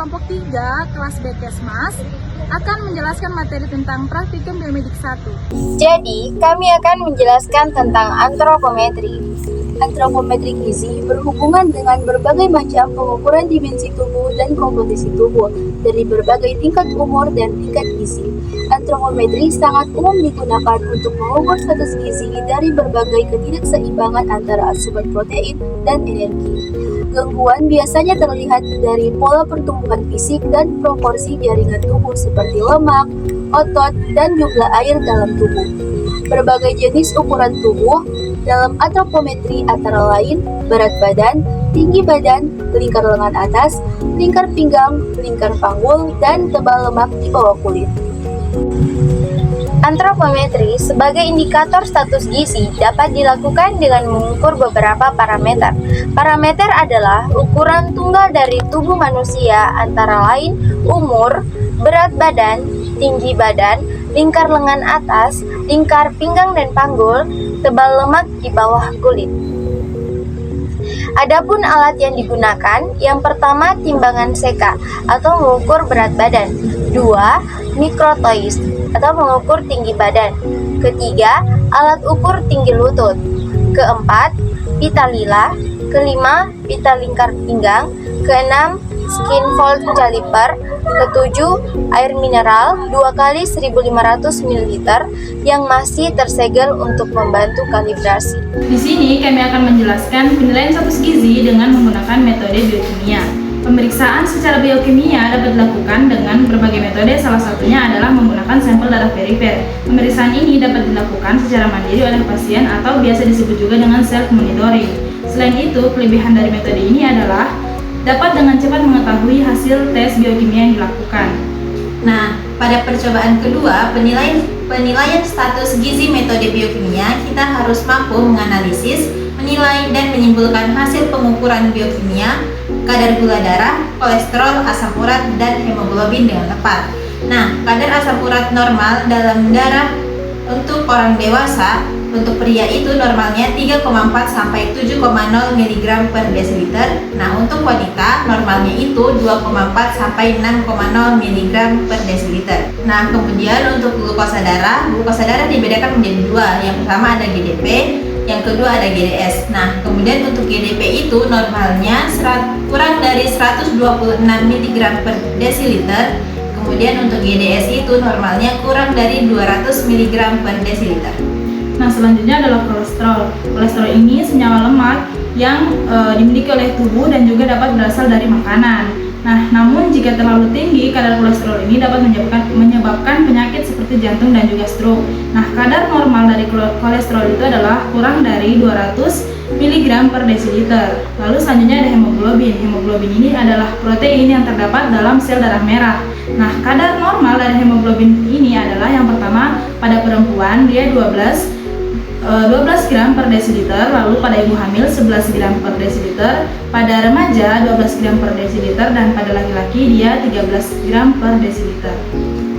kelompok 3 kelas B Kesmas akan menjelaskan materi tentang praktikum biomedik 1. Jadi, kami akan menjelaskan tentang antropometri. Antropometri gizi berhubungan dengan berbagai macam pengukuran dimensi tubuh dan komposisi tubuh dari berbagai tingkat umur dan tingkat gizi. Antropometri sangat umum digunakan untuk mengukur status gizi dari berbagai ketidakseimbangan antara asupan protein dan energi. Gangguan biasanya terlihat dari pola pertumbuhan fisik dan proporsi jaringan tubuh seperti lemak, otot, dan jumlah air dalam tubuh. Berbagai jenis ukuran tubuh dalam antropometri antara lain berat badan, tinggi badan, lingkar lengan atas, lingkar pinggang, lingkar panggul, dan tebal lemak di bawah kulit. Antropometri sebagai indikator status gizi dapat dilakukan dengan mengukur beberapa parameter. Parameter adalah ukuran tunggal dari tubuh manusia antara lain umur, berat badan, tinggi badan, lingkar lengan atas, lingkar pinggang dan panggul, tebal lemak di bawah kulit. Adapun alat yang digunakan, yang pertama timbangan seka atau mengukur berat badan, 2 mikrotois atau mengukur tinggi badan, ketiga alat ukur tinggi lutut, keempat pita lila, kelima pita lingkar pinggang, keenam skin fold caliper, ketujuh air mineral 2 kali 1500 ml yang masih tersegel untuk membantu kalibrasi. Di sini kami akan menjelaskan penilaian status gizi dengan menggunakan metode biokimia. Pemeriksaan secara biokimia dapat dilakukan dengan berbagai metode, salah satunya adalah menggunakan sampel darah perifer. Pemeriksaan ini dapat dilakukan secara mandiri oleh pasien atau biasa disebut juga dengan self monitoring. Selain itu, kelebihan dari metode ini adalah dapat dengan cepat mengetahui hasil tes biokimia yang dilakukan. Nah, pada percobaan kedua, penilaian status gizi metode biokimia, kita harus mampu menganalisis, menilai, dan menyimpulkan hasil pengukuran biokimia, kadar gula darah, kolesterol, asam urat, dan hemoglobin dengan tepat. Nah, kadar asam urat normal dalam darah untuk orang dewasa, untuk pria itu normalnya 3,4 sampai 7,0 mg per desiliter. Nah, untuk wanita normalnya itu 2,4 sampai 6,0 mg per desiliter. Nah, kemudian untuk glukosa darah dibedakan menjadi dua. Yang pertama ada GDP, yang kedua ada GDS. Nah, kemudian untuk GDP itu normalnya kurang dari 126 mg per desiliter. Kemudian untuk GDS itu normalnya kurang dari 200 mg per desiliter. Nah, selanjutnya adalah kolesterol. Kolesterol ini senyawa lemak yang dimiliki oleh tubuh dan juga dapat berasal dari makanan. Nah, namun jika terlalu tinggi, kadar kolesterol ini dapat menyebabkan penyakit seperti jantung dan juga stroke. Nah, kadar normal dari kolesterol itu adalah kurang dari 200 mg per desiliter. Lalu selanjutnya ada hemoglobin. Hemoglobin ini adalah protein yang terdapat dalam sel darah merah. Nah, kadar normal dari hemoglobin ini adalah yang pertama pada perempuan dia 12 gram per desiliter, lalu pada ibu hamil 11 gram per desiliter, pada remaja 12 gram per desiliter, dan pada laki-laki dia 13 gram per desiliter.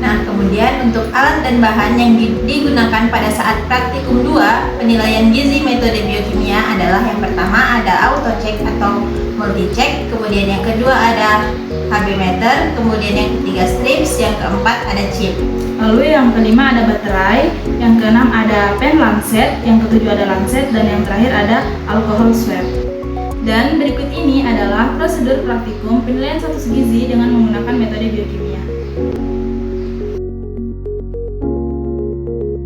Nah, kemudian untuk alat dan bahan yang digunakan pada saat praktikum 2 penilaian gizi metode biokimia adalah yang pertama ada auto check atau multi check, kemudian yang kedua ada HB meter, kemudian yang ketiga strips, yang keempat ada chip. Lalu yang kelima ada baterai, yang keenam ada pen lancet, yang ketujuh ada lancet, dan yang terakhir ada alkohol swab. Dan berikut ini adalah prosedur praktikum penilaian status gizi dengan menggunakan metode biokimia.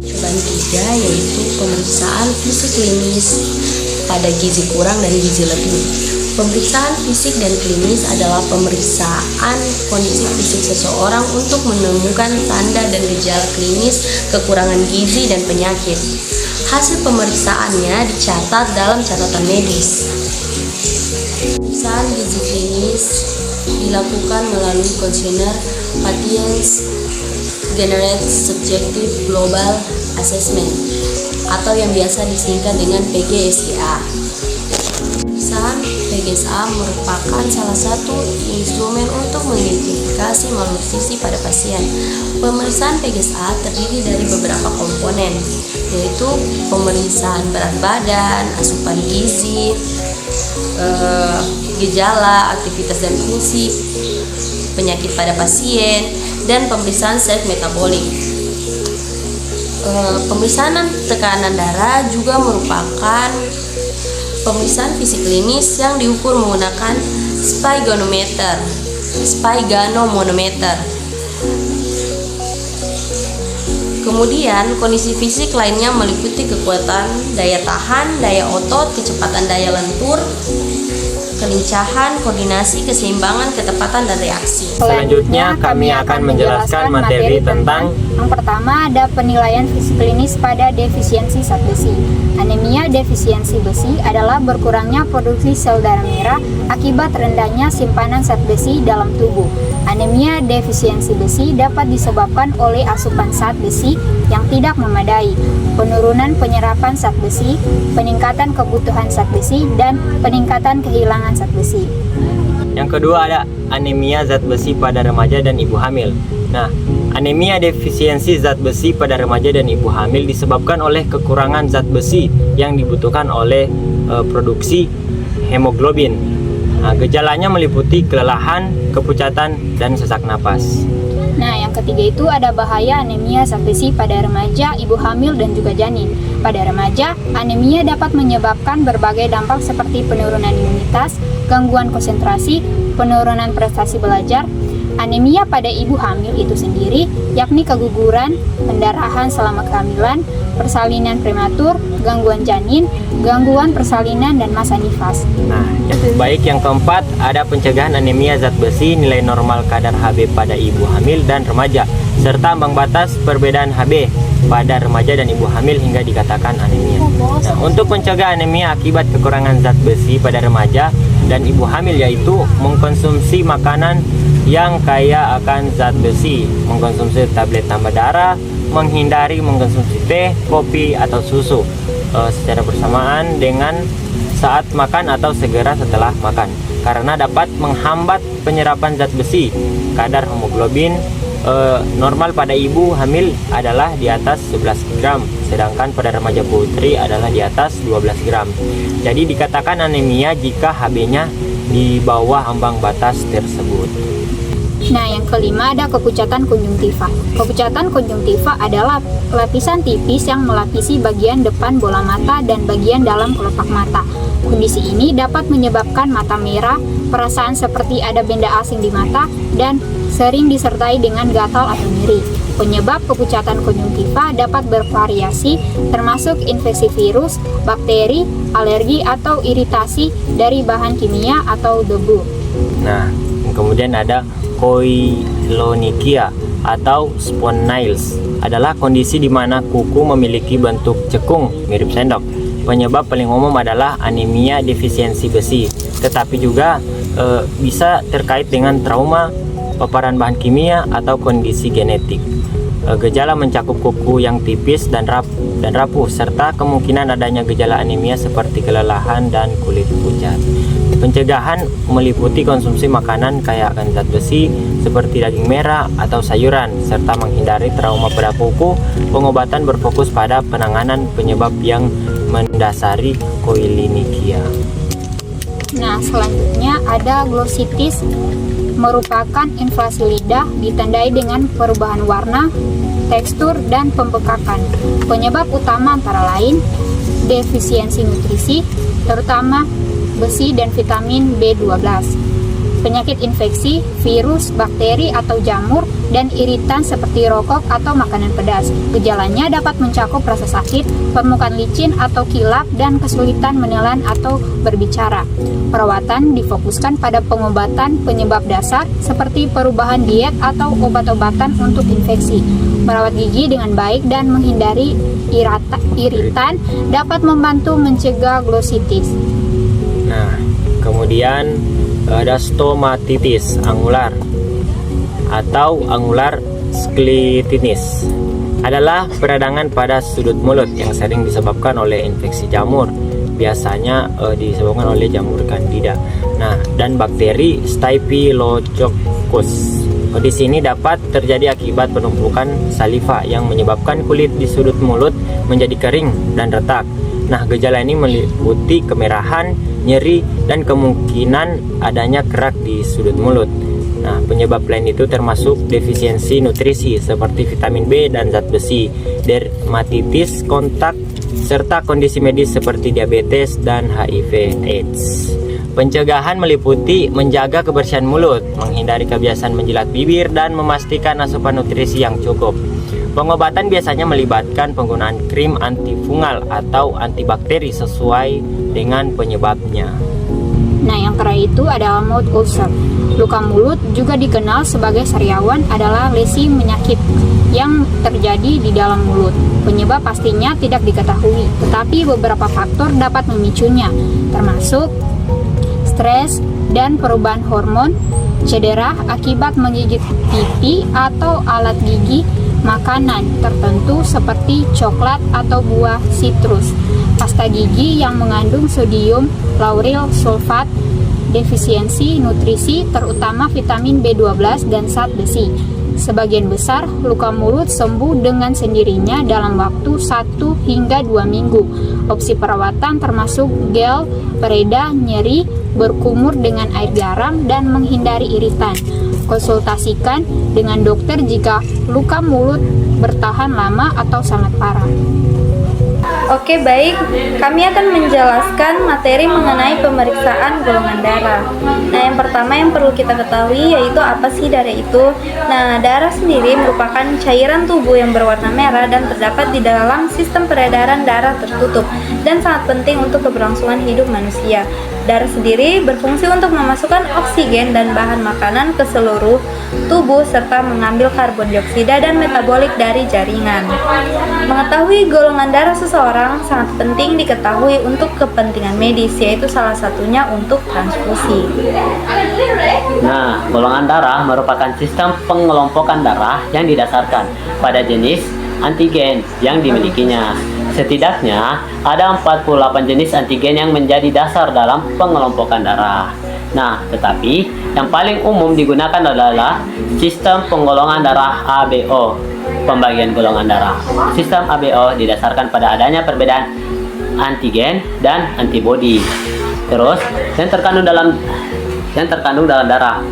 Percobaan 3 yaitu pemeriksaan fisik klinis pada gizi kurang dan gizi lebih. Pemeriksaan fisik dan klinis adalah pemeriksaan kondisi fisik seseorang untuk menemukan tanda dan gejala klinis kekurangan gizi dan penyakit. Hasil pemeriksaannya dicatat dalam catatan medis. Pemeriksaan gizi klinis dilakukan melalui kuesioner Patients Generated Subjective Global Assessment atau yang biasa disingkat dengan PGSGA. Pemeriksaan PGSA merupakan salah satu instrumen untuk mengidentifikasi malnutrisi pada pasien. Pemeriksaan PGSA terdiri dari beberapa komponen, yaitu pemeriksaan berat badan, asupan gizi, gejala, aktivitas dan fungsi, penyakit pada pasien, dan pemeriksaan self metabolik. Pemeriksaan tekanan darah juga merupakan pemeriksaan fisik klinis yang diukur menggunakan spiganometer. Kemudian kondisi fisik lainnya meliputi kekuatan daya tahan, daya otot, kecepatan daya lentur, kelincahan, koordinasi, keseimbangan, ketepatan, dan reaksi. Selanjutnya kami akan menjelaskan materi tentang yang pertama ada penilaian fisik klinis pada defisiensi zat besi. Anemia defisiensi besi adalah berkurangnya produksi sel darah merah akibat rendahnya simpanan zat besi dalam tubuh. Anemia defisiensi besi dapat disebabkan oleh asupan zat besi yang tidak memadai, penurunan penyerapan zat besi, peningkatan kebutuhan zat besi, dan peningkatan kehilangan zat besi. Yang kedua ada anemia zat besi pada remaja dan ibu hamil. Nah, anemia defisiensi zat besi pada remaja dan ibu hamil disebabkan oleh kekurangan zat besi yang dibutuhkan oleh produksi hemoglobin. Nah, gejalanya meliputi kelelahan, kepucatan, dan sesak napas. Nah, yang ketiga itu ada bahaya anemia zat besi pada remaja, ibu hamil, dan juga janin. Pada remaja, anemia dapat menyebabkan berbagai dampak seperti penurunan imunitas, gangguan konsentrasi, penurunan prestasi belajar. Anemia pada ibu hamil itu sendiri, yakni keguguran, pendarahan selama kehamilan, persalinan prematur, gangguan janin, gangguan persalinan, dan masa nifas. Nah, baik yang keempat ada pencegahan anemia zat besi, nilai normal kadar Hb pada ibu hamil dan remaja, serta ambang batas perbedaan Hb pada remaja dan ibu hamil hingga dikatakan anemia. Nah, untuk mencegah anemia akibat kekurangan zat besi pada remaja dan ibu hamil yaitu mengkonsumsi makanan yang kaya akan zat besi, mengkonsumsi tablet tambah darah, menghindari mengkonsumsi teh, kopi, atau susu secara bersamaan dengan saat makan atau segera setelah makan, karena dapat menghambat penyerapan zat besi. Kadar hemoglobin normal pada ibu hamil adalah di atas 11 gram, sedangkan pada remaja putri adalah di atas 12 gram. Jadi dikatakan anemia jika Hb-nya di bawah ambang batas tersebut. Nah, yang kelima ada kepucatan konjungtiva. Kepucatan konjungtiva adalah lapisan tipis yang melapisi bagian depan bola mata dan bagian dalam kelopak mata. Kondisi ini dapat menyebabkan mata merah, perasaan seperti ada benda asing di mata, dan sering disertai dengan gatal atau nyeri. Penyebab kepucatan konjungtiva dapat bervariasi, termasuk infeksi virus, bakteri, alergi, atau iritasi dari bahan kimia atau debu. Nah, kemudian ada koilonychia atau spondylitis adalah kondisi di mana kuku memiliki bentuk cekung mirip sendok. Penyebab paling umum adalah anemia defisiensi besi, tetapi juga bisa terkait dengan trauma, paparan bahan kimia, atau kondisi genetik. Gejala mencakup kuku yang tipis dan rapuh, serta kemungkinan adanya gejala anemia seperti kelelahan dan kulit pucat. Pencegahan meliputi konsumsi makanan kaya akan zat besi seperti daging merah atau sayuran, serta menghindari trauma pada kuku. Pengobatan berfokus pada penanganan penyebab yang mendasari koilonychia. Nah, selanjutnya ada glossitis, merupakan inflasi lidah ditandai dengan perubahan warna, tekstur, dan pembekakan. Penyebab utama antara lain defisiensi nutrisi, terutama besi dan vitamin B12, penyakit infeksi, virus, bakteri atau jamur, dan iritan seperti rokok atau makanan pedas. Gejalanya dapat mencakup rasa sakit, permukaan licin atau kilap, dan kesulitan menelan atau berbicara. Perawatan difokuskan pada pengobatan penyebab dasar seperti perubahan diet atau obat-obatan untuk infeksi. Merawat gigi dengan baik dan menghindari iritan dapat membantu mencegah glossitis. Nah, kemudian ada stomatitis angular atau angular sklititis, adalah peradangan pada sudut mulut yang sering disebabkan oleh infeksi jamur, biasanya disebabkan oleh jamur Candida. Nah, dan bakteri Staphylococcus. Kondisi ini dapat terjadi akibat penumpukan saliva yang menyebabkan kulit di sudut mulut menjadi kering dan retak. Nah, gejala ini meliputi kemerahan, nyeri, dan kemungkinan adanya kerak di sudut mulut. Nah, penyebab lain itu termasuk defisiensi nutrisi seperti vitamin B dan zat besi, dermatitis kontak, serta kondisi medis seperti diabetes dan HIV/AIDS. Pencegahan meliputi menjaga kebersihan mulut, menghindari kebiasaan menjilat bibir, dan memastikan asupan nutrisi yang cukup. Pengobatan biasanya melibatkan penggunaan krim antifungal atau antibakteri sesuai dengan penyebabnya. Nah, yang terakhir itu adalah mouth ulcer. Luka mulut juga dikenal sebagai sariawan adalah lesi menyakit yang terjadi di dalam mulut. Penyebab pastinya tidak diketahui, tetapi beberapa faktor dapat memicunya, termasuk stres dan perubahan hormon, cedera akibat menggigit pipi atau alat gigi, makanan tertentu seperti coklat atau buah sitrus, pasta gigi yang mengandung sodium lauryl sulfat, defisiensi nutrisi terutama vitamin B12 dan zat besi. Sebagian besar luka mulut sembuh dengan sendirinya dalam waktu 1 hingga 2 minggu. Opsi perawatan termasuk gel, pereda, nyeri, berkumur dengan air garam, dan menghindari iritan. Konsultasikan dengan dokter jika luka mulut bertahan lama atau sangat parah. Oke, baik. Kami akan menjelaskan materi mengenai pemeriksaan golongan darah. Nah, yang pertama yang perlu kita ketahui yaitu apa sih darah itu? Nah, darah sendiri merupakan cairan tubuh yang berwarna merah dan terdapat di dalam sistem peredaran darah tertutup dan sangat penting untuk keberlangsungan hidup manusia. Darah sendiri berfungsi untuk memasukkan oksigen dan bahan makanan ke seluruh tubuh serta mengambil karbon dioksida dan metabolik dari jaringan. Mengetahui golongan darah seseorang sangat penting diketahui untuk kepentingan medis, yaitu salah satunya untuk transfusi. Nah, golongan darah merupakan sistem pengelompokan darah yang didasarkan pada jenis antigen yang dimilikinya. Setidaknya ada 48 jenis antigen yang menjadi dasar dalam pengelompokan darah. Nah, tetapi yang paling umum digunakan adalah sistem penggolongan darah ABO, pembagian golongan darah. Sistem ABO didasarkan pada adanya perbedaan antigen dan antibodi. Terus, yang terkandung dalam darah.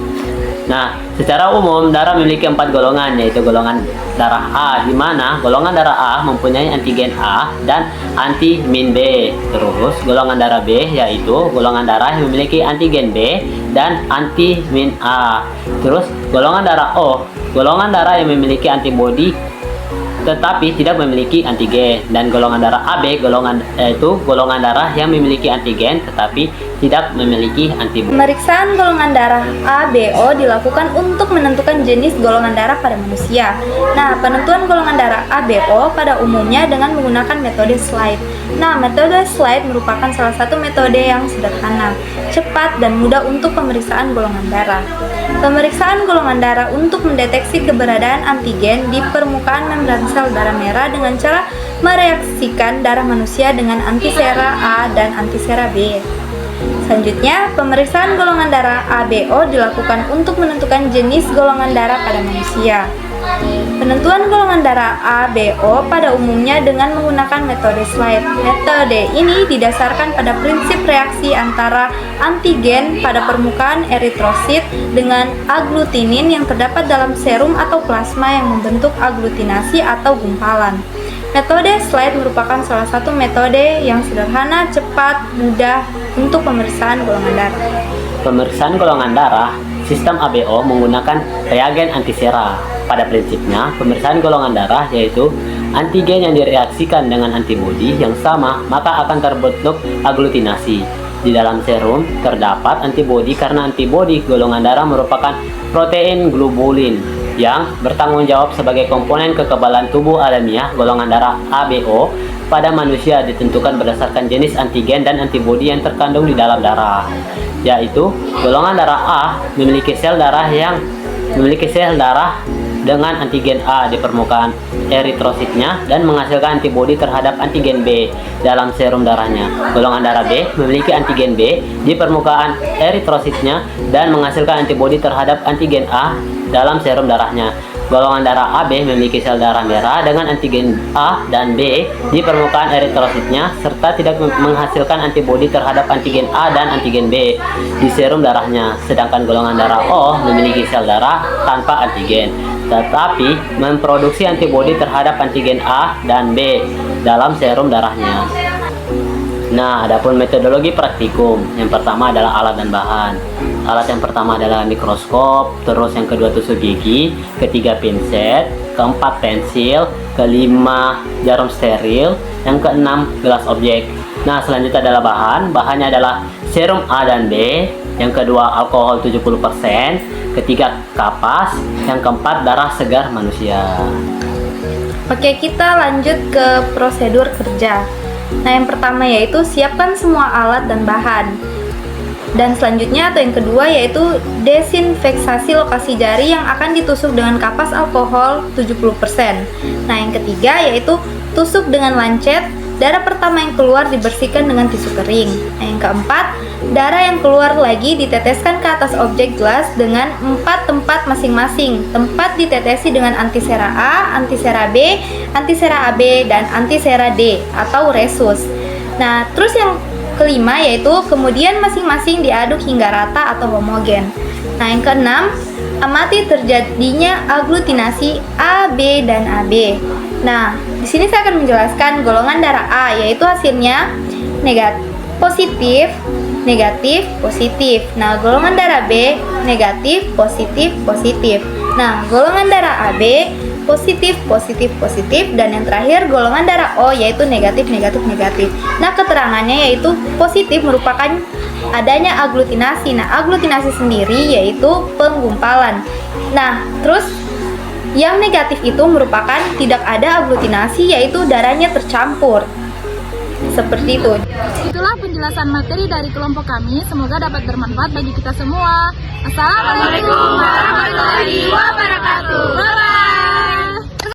Nah, secara umum darah memiliki 4 golongan, yaitu golongan darah A, di mana golongan darah A mempunyai antigen A dan anti-min B. Terus, golongan darah B yaitu golongan darah yang memiliki antigen B dan anti-min A. Terus, golongan darah O, golongan darah yang memiliki antibodi tetapi tidak memiliki antigen, dan golongan darah AB yaitu golongan darah yang memiliki antigen tetapi tidak memiliki antibodi. Pemeriksaan golongan darah ABO dilakukan untuk menentukan jenis golongan darah pada manusia. Nah, penentuan golongan darah ABO pada umumnya dengan menggunakan metode slide. Nah, metode slide merupakan salah satu metode yang sederhana, cepat, dan mudah untuk pemeriksaan golongan darah. Pemeriksaan golongan darah untuk mendeteksi keberadaan antigen di permukaan membran sel darah merah dengan cara mereaksikan darah manusia dengan antisera A dan antisera B. Selanjutnya, pemeriksaan golongan darah ABO dilakukan untuk menentukan jenis golongan darah pada manusia. Penentuan golongan darah ABO pada umumnya dengan menggunakan metode slide. Metode ini didasarkan pada prinsip reaksi antara antigen pada permukaan eritrosit dengan aglutinin yang terdapat dalam serum atau plasma yang membentuk aglutinasi atau gumpalan. Metode slide merupakan salah satu metode yang sederhana, cepat, mudah untuk pemeriksaan golongan darah. Pemeriksaan golongan darah sistem ABO menggunakan reagen antisera. Pada prinsipnya, pemeriksaan golongan darah yaitu antigen yang direaksikan dengan antibodi yang sama, maka akan terbentuk aglutinasi. Di dalam serum terdapat antibodi karena antibodi golongan darah merupakan protein globulin yang bertanggung jawab sebagai komponen kekebalan tubuh alamiah. Golongan darah ABO pada manusia ditentukan berdasarkan jenis antigen dan antibodi yang terkandung di dalam darah, yaitu golongan darah A memiliki sel darah dengan antigen A di permukaan eritrositnya dan menghasilkan antibodi terhadap antigen B dalam serum darahnya. Golongan darah B memiliki antigen B di permukaan eritrositnya dan menghasilkan antibodi terhadap antigen A dalam serum darahnya. golongan darah AB memiliki sel darah merah dengan antigen A dan B di permukaan eritrositnya serta tidak menghasilkan antibodi terhadap antigen A dan antigen B di serum darahnya. Sedangkan golongan darah O memiliki sel darah tanpa antigen, tetapi memproduksi antibodi terhadap antigen A dan B dalam serum darahnya. Nah, adapun metodologi praktikum, yang pertama adalah alat dan bahan. Alat yang pertama adalah mikroskop, terus yang kedua tusuk gigi, ketiga pinset, keempat pensil, kelima jarum steril, yang keenam gelas objek. Nah, selanjutnya adalah bahan. Bahannya adalah serum A dan B, yang kedua alkohol 70%, ketiga kapas, yang keempat darah segar manusia. Oke, kita lanjut ke prosedur kerja. Nah, yang pertama yaitu siapkan semua alat dan bahan. Dan selanjutnya atau yang kedua yaitu desinfeksasi lokasi jari yang akan ditusuk dengan kapas alkohol 70%. Nah, yang ketiga yaitu tusuk dengan lancet. Darah pertama yang keluar dibersihkan dengan tisu kering. Nah, yang keempat, darah yang keluar lagi diteteskan ke atas objek gelas dengan 4 tempat masing-masing. Tempat ditetesi dengan antisera A, antisera B, antisera AB, dan antisera D atau resus. Nah, terus yang kelima yaitu kemudian masing-masing diaduk hingga rata atau homogen. Nah, yang keenam, amati terjadinya aglutinasi A, B, dan AB. Nah, di sini saya akan menjelaskan golongan darah A, yaitu hasilnya positif, negatif, positif. Nah, golongan darah B, negatif, positif, positif. Nah, golongan darah AB, positif, positif, positif. Dan yang terakhir, golongan darah O, yaitu negatif, negatif, negatif. Nah, keterangannya yaitu positif merupakan adanya aglutinasi. Nah, aglutinasi sendiri yaitu penggumpalan. Nah, terus yang negatif itu merupakan tidak ada aglutinasi, yaitu darahnya tercampur. Seperti itu. Itulah penjelasan materi dari kelompok kami. Semoga dapat bermanfaat bagi kita semua. Assalamualaikum warahmatullahi wabarakatuh. Bye-bye.